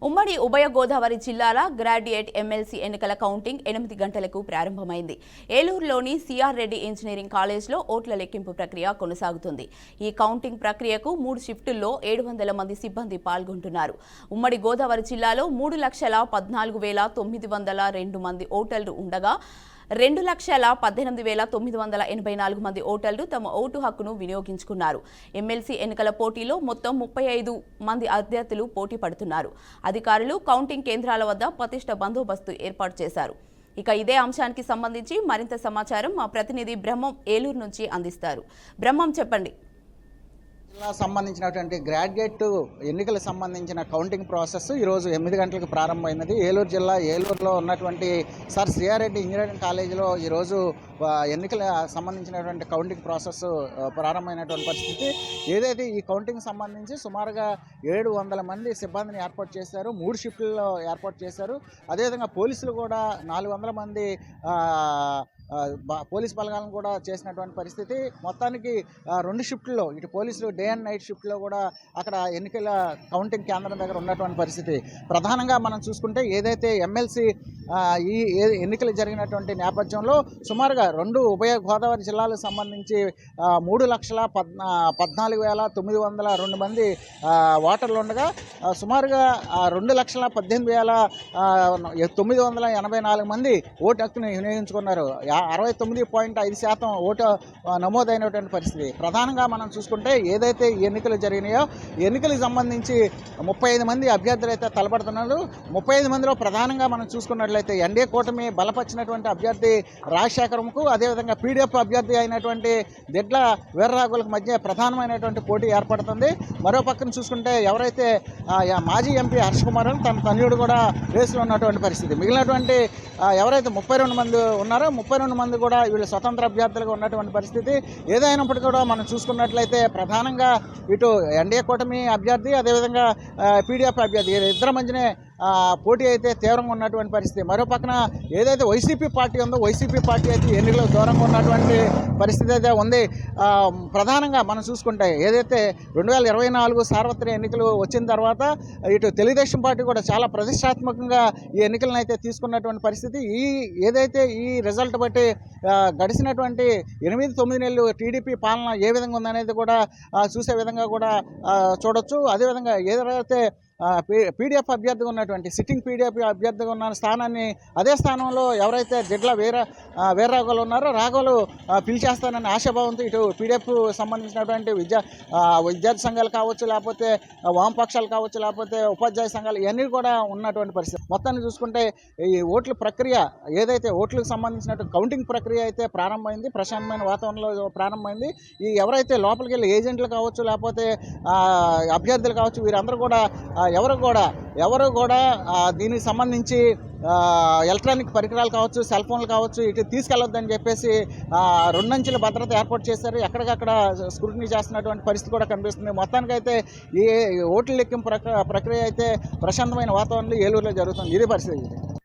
ఉమ్మడి ఉభయ గోదావరి జిల్లాల గ్రాడ్యుయేట్ ఎమ్మెల్సీ ఎన్నికల కౌంటింగ్ 8 గంటలకు ప్రారంభమైంది. ఏలూరులోని సిఆర్ రెడ్డి ఇంజనీరింగ్ కాలేజ్లో ఓట్ల లెక్కింపు ప్రక్రియ కొనసాగుతుంది. ఈ కౌంటింగ్ ప్రక్రియకు 3 షిఫ్టుల్లో 700 మంది సిబ్బంది పాల్గొంటున్నారు. ఉమ్మడి గోదావరి జిల్లాలో 3,14,902 మంది ఓటర్లు ఉండగా 2,18,984 మంది ఓటర్లు తమ ఓటు హక్కును వినియోగించుకున్నారు. ఎమ్మెల్సీ ఎన్నికల పోటీలో మొత్తం 35 మంది అభ్యర్థులు పోటీ పడుతున్నారు. అధికారులు కౌంటింగ్ కేంద్రాల వద్ద పటిష్ట బందోబస్తు ఏర్పాటు చేశారు. ఇక ఇదే అంశానికి సంబంధించి మరింత సమాచారం మా ప్రతినిధి బ్రహ్మం ఏలూరు నుంచి అందిస్తారు. బ్రహ్మం, చెప్పండి. జిల్లా సంబంధించినటువంటి గ్రాడ్యుయేట్ ఎన్నికలకు సంబంధించిన కౌంటింగ్ ప్రాసెస్ ఈరోజు 8 గంటలకు ప్రారంభమైనది. ఏలూరు జిల్లా ఏలూరులో ఉన్నటువంటి సార్ సిఆర్ రెడ్డి ఇంజనీరింగ్ కాలేజీలో ఈరోజు ఎన్నికల సంబంధించినటువంటి కౌంటింగ్ ప్రాసెస్ ప్రారంభమైనటువంటి పరిస్థితి. ఏదైతే ఈ కౌంటింగ్ సంబంధించి సుమారుగా 700 మంది సిబ్బందిని ఏర్పాటు చేశారు. 3 షిఫ్టుల్లో ఏర్పాటు చేశారు. అదేవిధంగా పోలీసులు కూడా 400 మంది పోలీస్ బలగాలను కూడా చేసినటువంటి పరిస్థితి. మొత్తానికి 2 షిఫ్ట్లో ఇటు పోలీసులు డే అండ్ నైట్ షిఫ్ట్లో కూడా అక్కడ ఎన్నికల కౌంటింగ్ కేంద్రం దగ్గర ఉన్నటువంటి పరిస్థితి. ప్రధానంగా మనం చూసుకుంటే ఏదైతే ఎమ్మెల్సీ ఈ ఎన్నికలు జరిగినటువంటి నేపథ్యంలో సుమారుగా 2 ఉభయ గోదావరి జిల్లాలకు సంబంధించి 3,14,902 మంది ఓటర్లు ఉండగా సుమారుగా 2,18,984 మంది ఓటు హక్కును వినియోగించుకున్నారు. 69.5% ఓటు నమోదైనటువంటి పరిస్థితి. ప్రధానంగా మనం చూసుకుంటే ఏదైతే ఈ ఎన్నికలు జరిగినాయో ఎన్నికలకు సంబంధించి 35 మంది అభ్యర్థులు అయితే తలపడుతున్నారు. 35 మందిలో ప్రధానంగా మనం చూసుకున్నట్లయితే ఎన్డీఏ కూటమి బలపరిచినటువంటి అభ్యర్థి రాజశేఖరంకు, అదేవిధంగా పీడీఎఫ్ అభ్యర్థి అయినటువంటి దిడ్ల వీర్రాఘవులకు మధ్య ప్రధానమైనటువంటి పోటీ ఏర్పడుతుంది. మరో పక్కన చూసుకుంటే ఎవరైతే మాజీ ఎంపీ హర్ష కుమార్ తన తనయుడు కూడా రేసులో ఉన్నటువంటి పరిస్థితి. మిగిలినటువంటి ఎవరైతే 32 మంది ఉన్నారో 32 మంది కూడా వీళ్ళు స్వతంత్ర అభ్యర్థులుగా ఉన్నటువంటి పరిస్థితి. ఏదైనప్పటికీ కూడా మనం చూసుకున్నట్లయితే ప్రధానంగా ఇటు ఎన్డీఏ కూటమి అభ్యర్థి, అదేవిధంగా పీడీఎఫ్ అభ్యర్థి ఇద్దరి మధ్యనే పోటీ అయితే తీవ్రంగా ఉన్నటువంటి పరిస్థితి. మరో పక్కన ఏదైతే వైసీపీ పార్టీ ఉందో వైసీపీ పార్టీ అయితే ఎన్నికలకు దూరంగా ఉన్నటువంటి పరిస్థితి అయితే ఉంది. ప్రధానంగా మనం చూసుకుంటే ఏదైతే 2024 సార్వత్రిక ఎన్నికలు వచ్చిన తర్వాత ఇటు తెలుగుదేశం పార్టీ కూడా చాలా ప్రతిష్టాత్మకంగా ఈ ఎన్నికలను అయితే తీసుకున్నటువంటి పరిస్థితి. ఏదైతే ఈ రిజల్ట్ బట్టి గడిచినటువంటి 8-9 నెలలు టీడీపీ పాలన ఏ విధంగా ఉందనేది కూడా చూసే విధంగా కూడా చూడొచ్చు. అదేవిధంగా ఏదైతే పీడీఎఫ్ అభ్యర్థిగా ఉన్నటువంటి సిట్టింగ్ పీడీఎఫ్ అభ్యర్థిగా ఉన్న స్థానాన్ని అదే స్థానంలో ఎవరైతే దిడ్ల వీర్రాఘవులు ఉన్నారో రాఘవులు పిలిచేస్తానని ఆశాభావంతో ఇటు పీడీఎఫ్ సంబంధించినటువంటి విద్యార్థి సంఘాలు కావచ్చు, లేకపోతే వామపక్షాలు కావచ్చు, లేకపోతే ఉపాధ్యాయ సంఘాలు ఇవన్నీ కూడా ఉన్నటువంటి పరిస్థితి. మొత్తాన్ని చూసుకుంటే ఈ ఓట్ల ప్రక్రియ ఏదైతే ఓట్లకు సంబంధించినటువంటి కౌంటింగ్ ప్రక్రియ అయితే ప్రారంభమైంది. ప్రశాంతమైన వాతావరణంలో ప్రారంభమైంది. ఈ ఎవరైతే లోపలికి వెళ్ళి ఏజెంట్లు కావచ్చు, లేకపోతే అభ్యర్థులు కావచ్చు, వీరందరూ కూడా ఎవరు కూడా దీనికి సంబంధించి ఎలక్ట్రానిక్ పరికరాలు కావచ్చు, సెల్ ఫోన్లు కావచ్చు ఇటు తీసుకెళ్లొద్దని చెప్పేసి 2 అంచెల భద్రత ఏర్పాటు చేశారు. ఎక్కడికక్కడ స్క్రూటినీ చేస్తున్నటువంటి పరిస్థితి కూడా కనిపిస్తుంది. మొత్తానికైతే ఈ ఓట్ల లెక్కింపు ప్రక్రియ అయితే ప్రశాంతమైన వాతావరణంలో ఏలూరులో జరుగుతుంది. ఇదే పరిస్థితి.